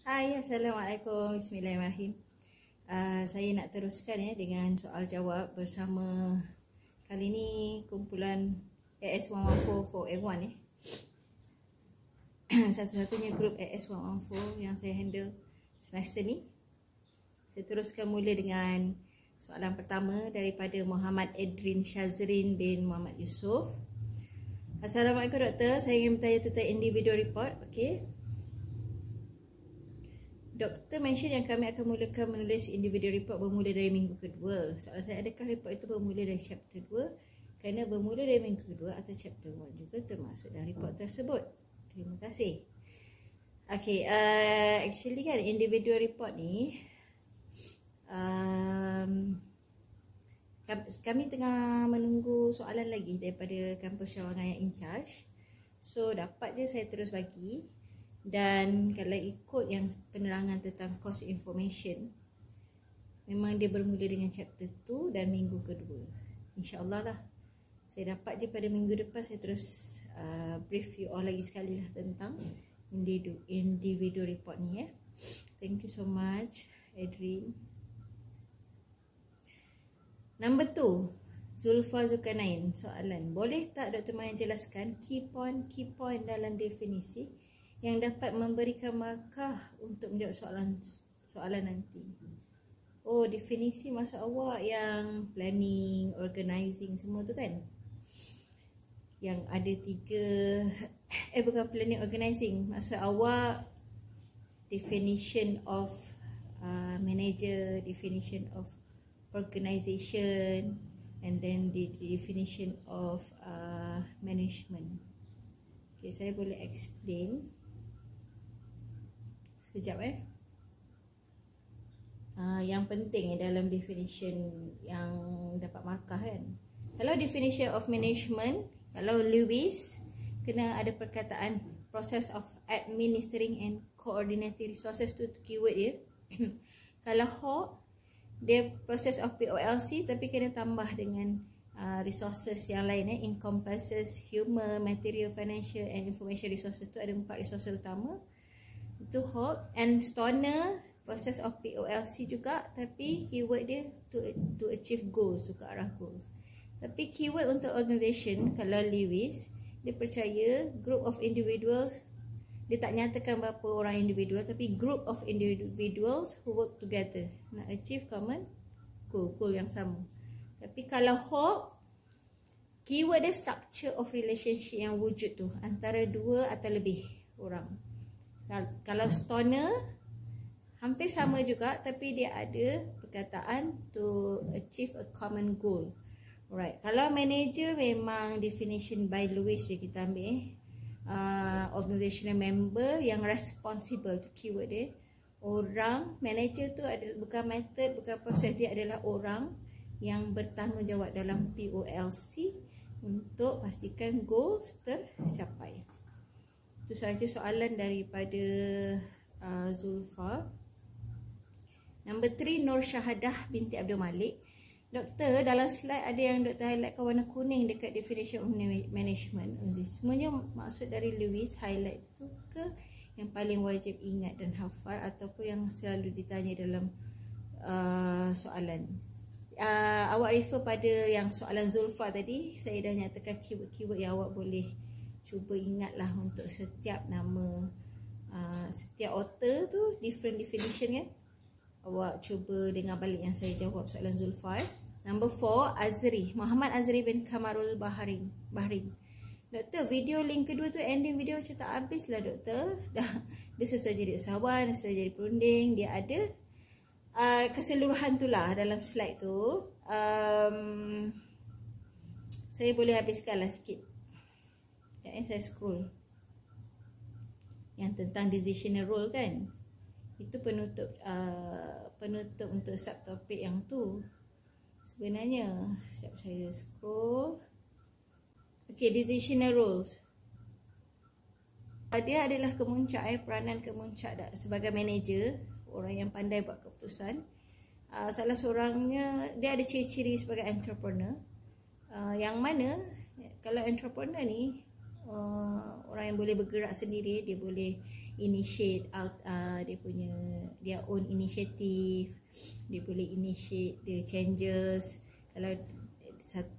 Hai, Assalamualaikum. Bismillahirrahmanirrahim. Saya nak teruskan dengan soal jawab bersama kali ni kumpulan AS114 for F1 Satu-satunya grup AS114 yang saya handle semester ni. Saya teruskan mula dengan soalan pertama daripada Muhammad Edrin Shazrin bin Muhammad Yusof. Assalamualaikum doktor, saya ingin bertanya tentang individual report. Okey. Doktor mention yang kami akan mulakan menulis individual report bermula dari minggu kedua. Soalan saya, adakah report itu bermula dari chapter 2? Kerana bermula dari minggu kedua atau chapter 1 juga termasuk dalam report tersebut. Terima kasih. Okay, actually kan individual report ni kami tengah menunggu soalan lagi daripada kampus cawangan yang in charge. So dapat je saya terus bagi. Dan kalau ikut yang penerangan tentang course information, memang dia bermula dengan chapter 2 dan minggu kedua. InsyaAllah lah. Saya dapat je pada minggu depan, saya terus brief you all lagi sekali lah tentang individual report ni ya. Thank you so much Adrin. Number 2, Zulfa Zulkarnain. Soalan, boleh tak Dr. Maya jelaskan key point dalam definisi yang dapat memberikan markah untuk menjawab soalan nanti. Oh, definisi maksud awak yang planning, organizing semua tu kan? Yang ada 3 bukan planning, organizing. Maksud awak definition of manager, definition of organization, and then the definition of management. Okay, saya boleh explain sekejap yang penting dalam definition yang dapat markah kan. Kalau definition of management, kalau Lewis, kena ada perkataan process of administering and coordinating resources, tu keyword dia. Kalau Hawke, dia process of POLC tapi kena tambah dengan resources yang lain encompasses human, material, financial and information resources. Tu ada 4 resources utama. Itu Hawke. And Stoner, process of POLC juga, tapi keyword dia to achieve goals, to ke arah goals. Tapi keyword untuk organisation, kalau Lewis, dia percaya group of individuals, dia tak nyatakan berapa orang individual, tapi group of individuals who work together nak achieve common goal yang sama. Tapi kalau Hawke, keyword dia structure of relationship yang wujud tu antara 2 atau lebih orang. Kalau Stoner, hampir sama juga, tapi dia ada perkataan to achieve a common goal. Alright, kalau manager memang definition by Lewis je kita ambil. Organizational member yang responsible, tu keyword dia. Orang, manager tu adalah bukan method, bukan proses, dia adalah orang yang bertanggungjawab dalam POLC untuk pastikan goals tercapai. Itu sahaja soalan daripada Zulfa. Number 3, Nur Syahadah binti Abdul Malik. Doktor, dalam slide ada yang doktor highlight warna kuning dekat definition of management. Semuanya maksud dari Lewis, highlight tu ke yang paling wajib ingat dan hafal ataupun yang selalu ditanya dalam soalan? Awak refer pada yang soalan Zulfa tadi. Saya dah nyatakan keyword-keyword yang awak boleh cuba ingatlah untuk setiap nama, setiap author tu different definition kan. Awak cuba dengar balik yang saya jawab soalan Zulfa. Number 4, Azri, Muhammad Azri bin Kamarul Bahrain. Doktor, video link kedua tu ending video macam tak habis lah doktor. Dia sesuai jadi usahawan, sesuai jadi perunding. Dia ada keseluruhan tu lah dalam slide tu. Saya boleh habiskan lah sikit. Saya scroll yang tentang decisional role kan. Itu penutup untuk subtopik yang tu sebenarnya. Sekejap saya scroll. Okay, decisional roles. Dia adalah kemuncak, peranan kemuncak sebagai manager, orang yang pandai buat keputusan. Salah seorangnya, dia ada ciri-ciri sebagai entrepreneur. Yang mana kalau entrepreneur ni orang yang boleh bergerak sendiri, dia boleh initiate dia punya their own initiative, dia boleh initiate the changes. Kalau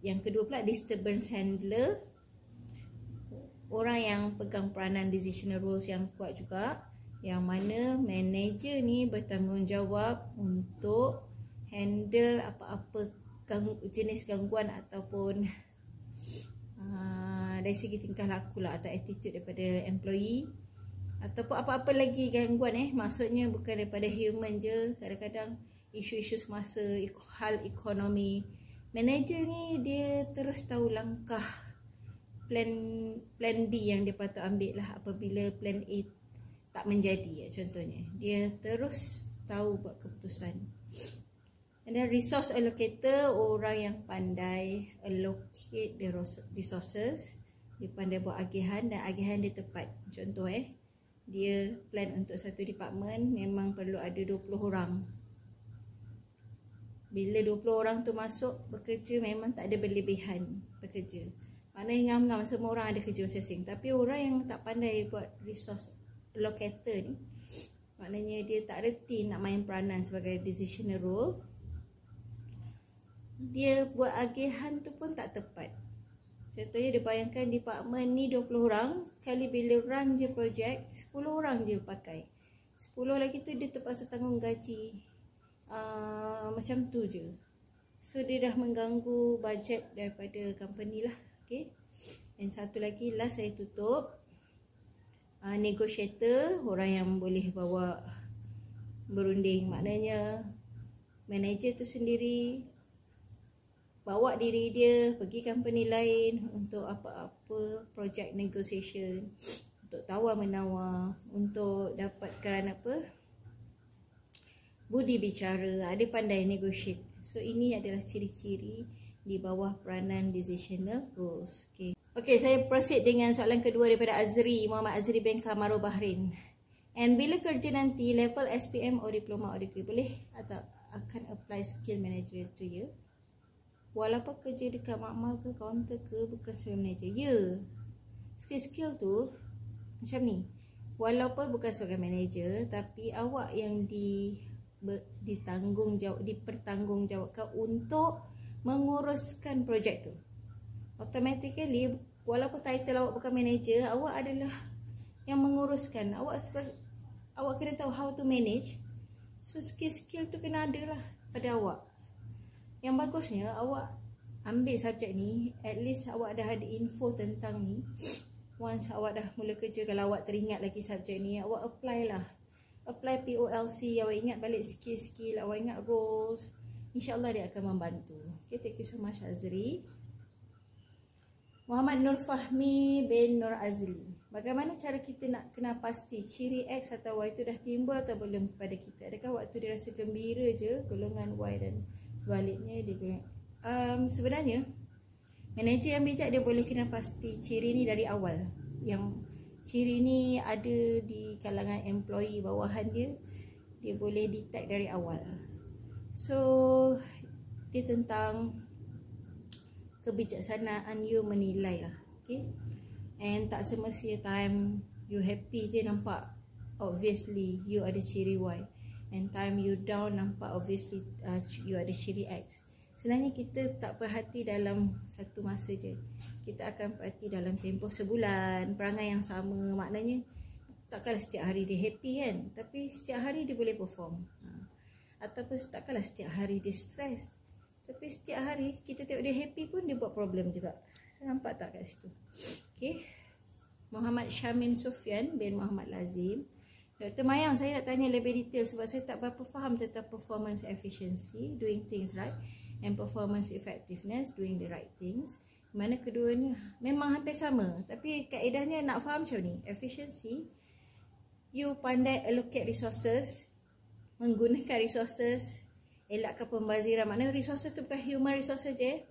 yang kedua pula disturbance handler, orang yang pegang peranan decisional roles yang kuat juga, yang mana manager ni bertanggungjawab untuk handle apa-apa jenis gangguan ataupun dari segi tingkah laku lah, atau attitude daripada employee, ataupun apa-apa lagi gangguan maksudnya bukan daripada human je. Kadang-kadang isu-isu semasa hal ekonomi, manager ni dia terus tahu langkah plan B yang dia patut ambil lah apabila plan A tak menjadi contohnya. Dia terus tahu buat keputusan. And then resource allocator, orang yang pandai allocate the resources. Dia pandai buat agihan dan agihan dia tepat. Contoh dia plan untuk satu department memang perlu ada 20 orang. Bila 20 orang tu masuk bekerja, memang tak ada berlebihan bekerja. Maknanya ngam-ngam semua orang ada kerja masing-masing. Tapi orang yang tak pandai buat resource allocator ni, maknanya dia tak reti nak main peranan sebagai decisional role. Dia buat agihan tu pun tak tepat. Contohnya dia bayangkan department ni 20 orang, kali bila run je projek 10 orang je pakai. 10 lagi tu dia terpaksa tanggung gaji. Macam tu je. So dia dah mengganggu bajet daripada company lah. Okay. Dan satu lagi last saya tutup, negotiator, orang yang boleh bawa berunding. Maknanya manager tu sendiri bawa diri dia pergi company lain untuk apa-apa project negotiation, untuk tawar-menawar, untuk dapatkan budi bicara, ada pandai negotiate. So ini adalah ciri-ciri di bawah peranan decisional roles. Okay, saya proceed dengan soalan kedua daripada Azri, Muhammad Azri bin Kamaro Bahrain. And bila kerja nanti level SPM or diploma or degree, boleh atau akan apply skill managerial to you? Walaupun kerja dekat makmal ke kaunter ke, bukan sebagai manager. Ya, skill-skill tu macam ni. Walaupun bukan sebagai manager, tapi awak yang dipertanggungjawabkan untuk menguruskan projek tu. Automatically, walaupun title awak bukan manager, awak adalah yang menguruskan. Awak kena tahu how to manage. So skill-skill tu kena ada lah pada awak. Yang bagusnya awak ambil subjek ni, at least awak dah ada info tentang ni. Once awak dah mula kerja, kalau awak teringat lagi subjek ni, awak apply lah. Apply POLC, awak ingat balik skill-skill, awak ingat roles. InsyaAllah dia akan membantu. Okay, thank you so much Azri. Muhammad Nur Fahmi bin Nur Azli. Bagaimana cara kita nak kena pasti ciri X atau Y itu dah timbul atau belum pada kita? Adakah waktu dia rasa gembira je, golongan Y, dan sebaliknya dia golongan sebenarnya manager yang bijak dia boleh kena pasti ciri ni dari awal. Yang ciri ni ada di kalangan employee bawahan dia, dia boleh detect dari awal. So dia tentang kebijaksanaan you menilai lah. Okay. And tak semestinya time you happy je nampak obviously you ada ciri Y, and time you down nampak obviously you ada ciri X. Sebenarnya kita tak perhati dalam satu masa je, kita akan perhati dalam tempoh sebulan, perangai yang sama. Maknanya takkanlah setiap hari dia happy kan, tapi setiap hari dia boleh perform. Ataupun takkanlah setiap hari dia stress, tapi setiap hari kita tengok dia happy pun dia buat problem juga. Nampak tak kat situ? Okay. Muhammad Syamin Sufyan bin Muhammad Lazim. Dr. Mayang, saya nak tanya lebih detail sebab saya tak berapa faham tentang performance efficiency, doing things right, and performance effectiveness, doing the right things. Mana keduanya memang hampir sama, tapi kaedahnya nak faham macam ni. Efficiency, you pandai allocate resources, menggunakan resources, elakkan pembaziran. Maknanya resources tu bukan human resources je.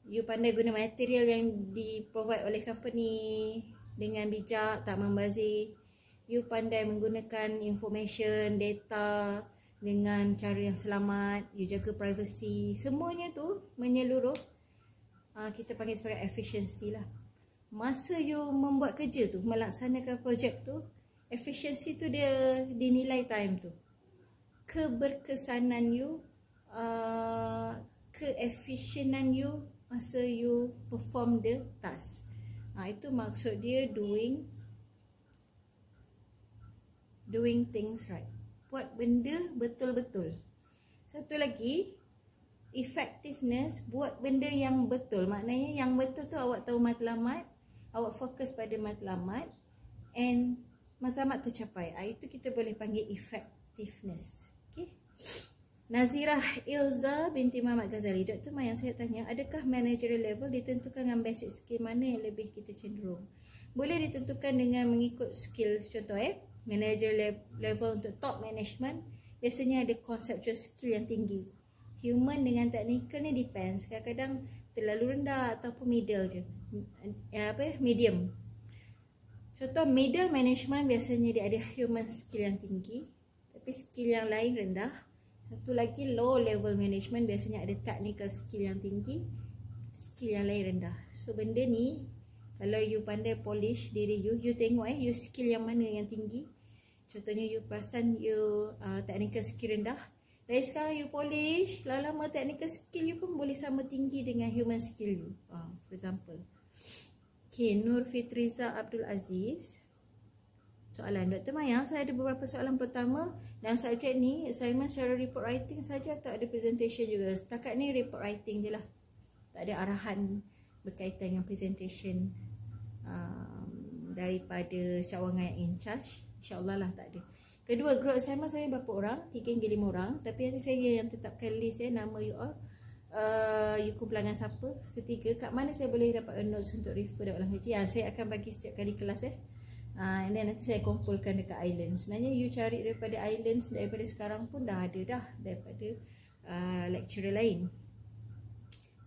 You pandai guna material yang di-provide oleh company dengan bijak, tak membazir. You pandai menggunakan information, data dengan cara yang selamat. You jaga privacy. Semuanya tu menyeluruh. Kita panggil sebagai efficiency lah. Masa you membuat kerja tu, melaksanakan projek tu, Efficiency tu dia dinilai time tu. Keberkesanan you, keefisienan you masa you perform the task. Itu maksud dia doing things right. Buat benda betul-betul. Satu lagi, effectiveness, buat benda yang betul. Maknanya yang betul tu awak tahu matlamat, awak fokus pada matlamat, and matlamat tercapai. Itu kita boleh panggil effectiveness. Okay. Nazirah Ilza binti Muhammad Ghazali. Dr. Mai, yang saya tanya, adakah managerial level ditentukan dengan basic skill mana yang lebih kita cenderung? Boleh ditentukan dengan mengikut skill. Contoh managerial level untuk top management biasanya ada conceptual skill yang tinggi. Human dengan technical ni depends. Kadang-kadang terlalu rendah ataupun middle je. Medium. Contoh middle management biasanya dia ada human skill yang tinggi, tapi skill yang lain rendah. Satu lagi low level management biasanya ada technical skill yang tinggi, skill yang lain rendah. So benda ni kalau you pandai polish diri you, you tengok you skill yang mana yang tinggi. Contohnya you perasan you technical skill rendah. Dari sekarang you polish, lama-lama technical skill you pun boleh sama tinggi dengan human skill you. For example. Okay, Nur Fitriza Abdul Aziz. Soalan Dr. Maya, saya ada beberapa soalan. Pertama, dalam subjek ni assignment secara report writing saja atau ada presentation juga? Setakat ni report writing je lah. Tak ada arahan berkaitan dengan presentation daripada cawangan yang in charge. InsyaAllah lah tak ada. Kedua, group assignment saya berapa orang? 3 hingga 5 orang. Tapi nanti saya yang tetapkan list nama you all. You kumpulan siapa. Ketiga, kat mana saya boleh dapat notes untuk refer dalam kajian? Saya akan bagi setiap kali kelas and then nanti saya kumpulkan dekat island. Sebenarnya you cari daripada islands daripada sekarang pun dah ada dah daripada lecturer lain.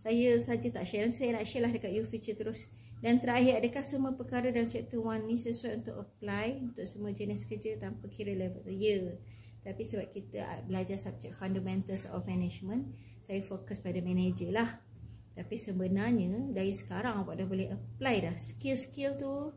Saya saja tak share, saya nak share lah dekat you future terus. Dan terakhir, adakah semua perkara dalam chapter 1 ni sesuai untuk apply untuk semua jenis kerja tanpa kira level tu? Ya. Tapi sebab kita belajar subjek fundamentals of management, saya fokus pada manager lah. Tapi sebenarnya dari sekarang awak dah boleh apply dah skill-skill tu,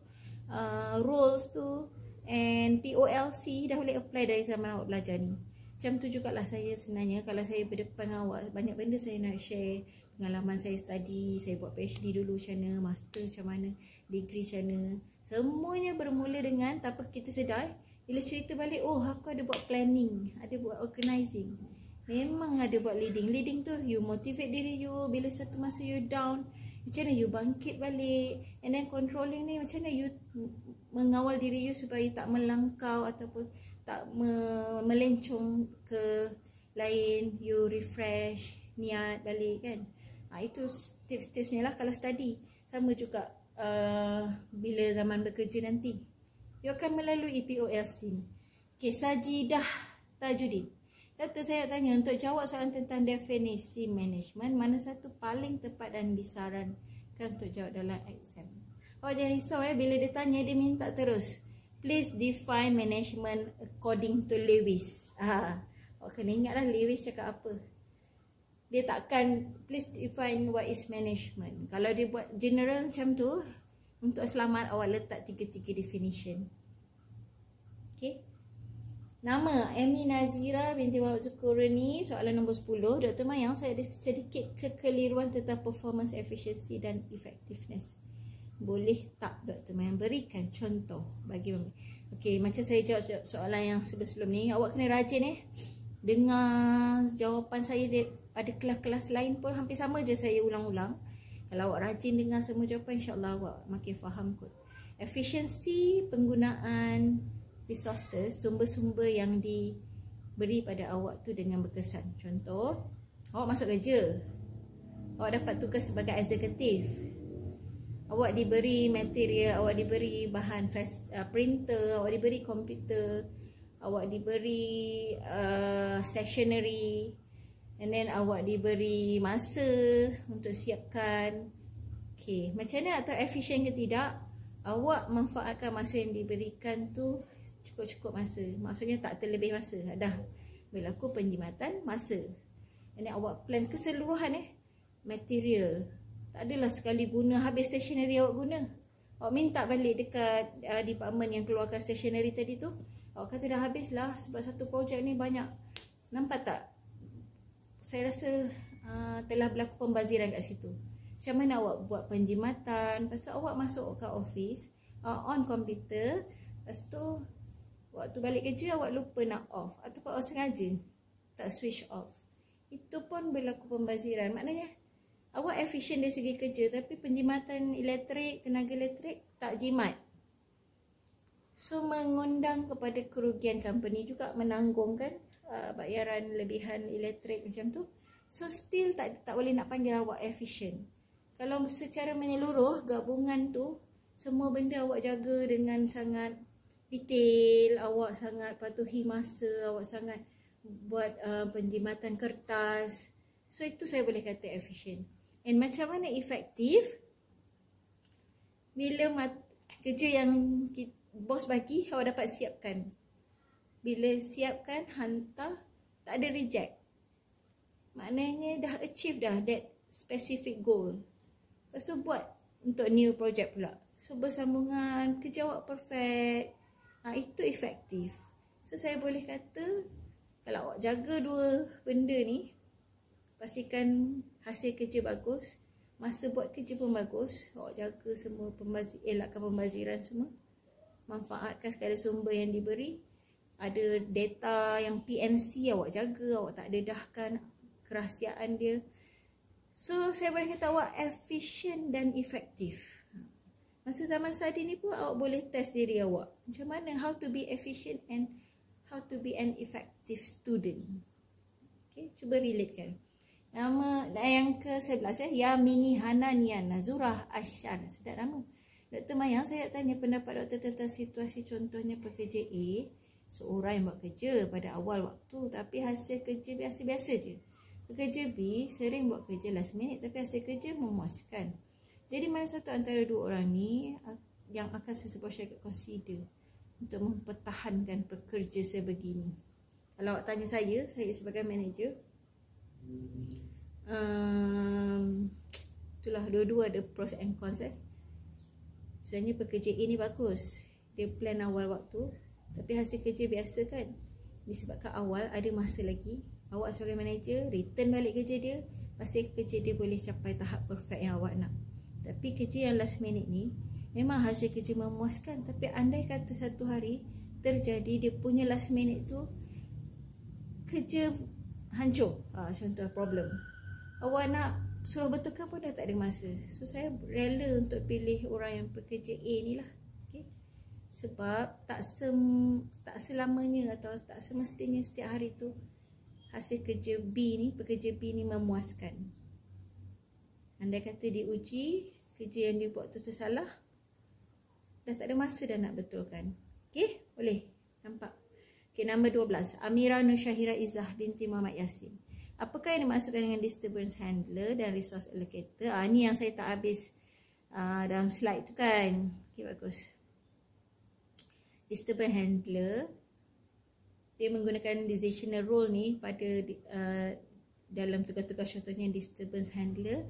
roles tu, and POLC dah boleh apply dari zaman awak belajar ni. Macam tu jugalah saya sebenarnya. Kalau saya berdepan awak, banyak benda saya nak share. Pengalaman saya study, saya buat PhD dulu macam mana, master macam mana, degree macam mana. Semuanya bermula dengan tanpa kita sedar. Bila cerita balik, oh aku ada buat planning, ada buat organizing. Memang ada buat leading. Leading tu you motivate diri you. Bila satu masa you down, macam mana you bangkit balik. And then controlling ni macam mana you mengawal diri you supaya tak melangkau ataupun tak melencong ke lain. You refresh niat balik kan. Itu tips-tipsnya lah kalau study. Sama juga bila zaman bekerja nanti, you akan melalui POLC ni. Okay, Sajidah Tajuddin. Doktor, saya tanya, untuk jawab soalan tentang definisi management, mana satu paling tepat dan disarankan untuk jawab dalam exam? Awak jangan risau bila dia tanya dia minta terus, please define management according to Lewis. Awak kena ingatlah Lewis cakap apa. Dia takkan please define what is management. Kalau dia buat general macam tu, untuk selamat awak letak 3 definition. Okay. Nama Amy Nazira binti Muhammad Zukurani. Soalan nombor 10. Dr. Mayang, saya ada sedikit kekeliruan tentang performance efficiency dan effectiveness. Boleh tak Dr. Mayang berikan contoh bagi mami? Okay, macam saya jawab soalan yang sebelum ni, awak kena rajin dengar jawapan saya pada kelas-kelas lain pun hampir sama je saya ulang-ulang. Kalau awak rajin dengar semua jawapan, insyaAllah awak makin faham kot. Efficiency penggunaan resources, sumber-sumber yang diberi pada awak tu dengan berkesan. Contoh, awak masuk kerja, awak dapat tugas sebagai eksekutif, awak diberi material, awak diberi bahan printer, awak diberi komputer, awak diberi stationery, and then awak diberi masa untuk siapkan. Okay, macam mana atau efisien ke tidak, awak manfaatkan masa yang diberikan tu cukup-cukup masa. Maksudnya tak terlebih masa. Dah berlaku penjimatan masa. And then awak plan keseluruhan material. Tak adalah sekali guna habis stationery awak guna. Awak minta balik dekat department yang keluarkan stationery tadi tu, awak kata dah habis lah sebab satu projek ni banyak. Nampak tak? Saya rasa telah berlaku pembaziran kat situ. Macam mana awak buat penjimatan, lepas tu awak masuk ke office, on komputer, lepas tu waktu balik kerja awak lupa nak off, ataupun awak sengaja tak switch off. Itu pun berlaku pembaziran. Maknanya awak efisien dari segi kerja, tapi penjimatan elektrik, tenaga elektrik tak jimat. So mengundang kepada kerugian company juga menanggungkan bayaran lebihan elektrik macam tu. So still tak boleh nak panggil awak efisien. Kalau secara menyeluruh gabungan tu, semua benda awak jaga dengan sangat detail, awak sangat patuhi masa, awak sangat buat penjimatan kertas. So itu saya boleh kata efisien. And macam mana efektif? Bila kerja yang bos bagi, awak dapat siapkan. Bila siapkan, hantar, tak ada reject. Maknanya dah achieve dah that specific goal. Lepas tu buat untuk new project pula. So bersambungan, kerja awak perfect. Itu efektif. So saya boleh kata, kalau awak jaga dua benda ni, pastikan hasil kerja bagus, masa buat kerja pun bagus. Awak jaga semua elakkan pembaziran semua, manfaatkan segala sumber yang diberi. Ada data yang PNC awak jaga, awak tak dedahkan kerahsiaan dia. So saya boleh kata awak efisien dan efektif. Masa zaman study ni pun awak boleh test diri awak, macam mana how to be efficient and how to be an effective student. Okay, cuba relatekan. Nama yang ke-11 Yamini Hananian Nazurah Asyar. Sedap nama. Dr. Mayang, saya tanya pendapat doktor tentang situasi contohnya pekerja A, seorang yang buat kerja pada awal waktu tapi hasil kerja biasa-biasa je. Pekerja B sering buat kerja last minute tapi hasil kerja memuaskan. Jadi mana satu antara dua orang ni yang akan sesebuah syarikat consider untuk mempertahankan pekerja sebegini? Kalau awak tanya saya sebagai manager, itulah dua-dua ada pros and cons. Sebenarnya pekerja A ni bagus, dia plan awal waktu tapi hasil kerja biasa kan. Disebabkan awal ada masa lagi, awak sebagai manager return balik kerja dia, pasti kerja dia boleh capai tahap perfect yang awak nak. Tapi kerja yang last minute ni memang hasil kerja memuaskan, tapi andai kata satu hari terjadi dia punya last minute tu kerja hancur, contoh problem, awak nak suruh betulkan pun dah tak ada masa. So saya rela untuk pilih orang yang pekerja A ni lah. Okay? Sebab tak selamanya atau tak semestinya setiap hari tu hasil kerja B ni, pekerja B ni memuaskan. Andai kata diuji, kerja yang dia buat tu salah, dah tak ada masa dah nak betulkan. Okay, boleh nampak. Okay, nombor 12, Amira Nur Syahira Izzah binti Muhammad Yasin. Apakah yang dimaksudkan dengan disturbance handler dan resource allocator? Ni yang saya tak habis dalam slide tu kan. Okay, bagus. Disturbance handler, dia menggunakan decisional role ni pada dalam tugas-tugas, contohnya disturbance handler.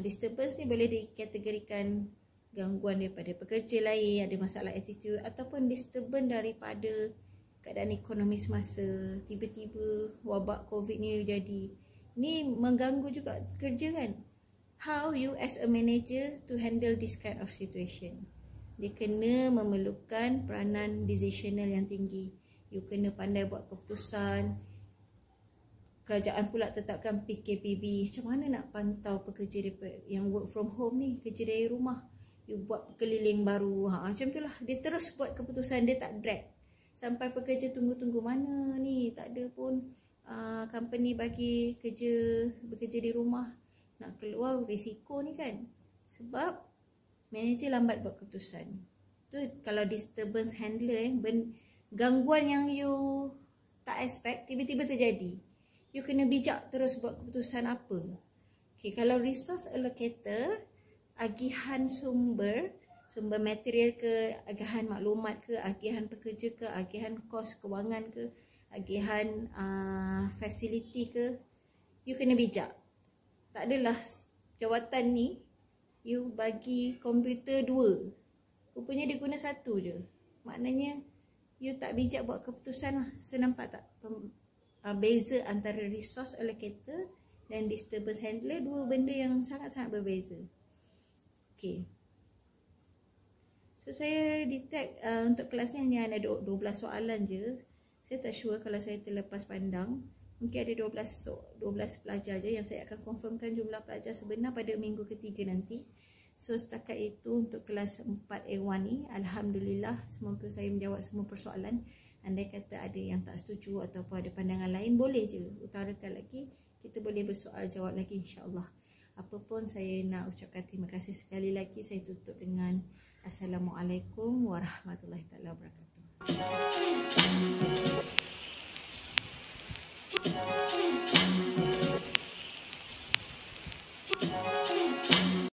Disturbance ni boleh dikategorikan gangguan daripada pekerja lain, ada masalah attitude, ataupun disturbance daripada keadaan ekonomi semasa. Tiba-tiba wabak COVID ni jadi, ni mengganggu juga kerja kan. How you as a manager to handle this kind of situation? Dia kena memerlukan peranan decisional yang tinggi. You kena pandai buat keputusan. Kerajaan pula tetapkan PKPB. Macam mana nak pantau pekerja yang work from home ni, kerja dari rumah? You buat keliling baru, macam tu lah. Dia terus buat keputusan, dia tak drag. Sampai pekerja tunggu-tunggu, mana ni, tak ada pun company bagi bekerja di rumah. Nak keluar risiko ni kan. Sebab manager lambat buat keputusan. Tu kalau disturbance handler, gangguan yang you tak expect tiba-tiba terjadi. You kena bijak terus buat keputusan apa. Okay, kalau resource allocator, agihan sumber material ke, agihan maklumat ke, agihan pekerja ke, agihan kos kewangan ke, agihan fasiliti ke, you kena bijak. Tak adalah jawatan ni you bagi komputer 2, Rupanya dia guna satu je. Maknanya you tak bijak buat keputusan lah. So nampak tak beza antara resource allocator dan disturbance handler, dua benda yang sangat-sangat berbeza. Okay. So saya detect untuk kelas ni hanya ada 12 soalan je. Saya tak sure kalau saya terlepas pandang. Mungkin ada 12 pelajar je yang saya akan confirmkan jumlah pelajar sebenar pada minggu ketiga nanti. So setakat itu untuk kelas 4A1 ni, alhamdulillah semoga saya menjawab semua persoalan. Andai kata ada yang tak setuju ataupun ada pandangan lain, boleh je utarakan lagi. Kita boleh bersoal jawab lagi insya-Allah. Apapun saya nak ucapkan terima kasih sekali lagi. Saya tutup dengan Assalamualaikum warahmatullahi wabarakatuh.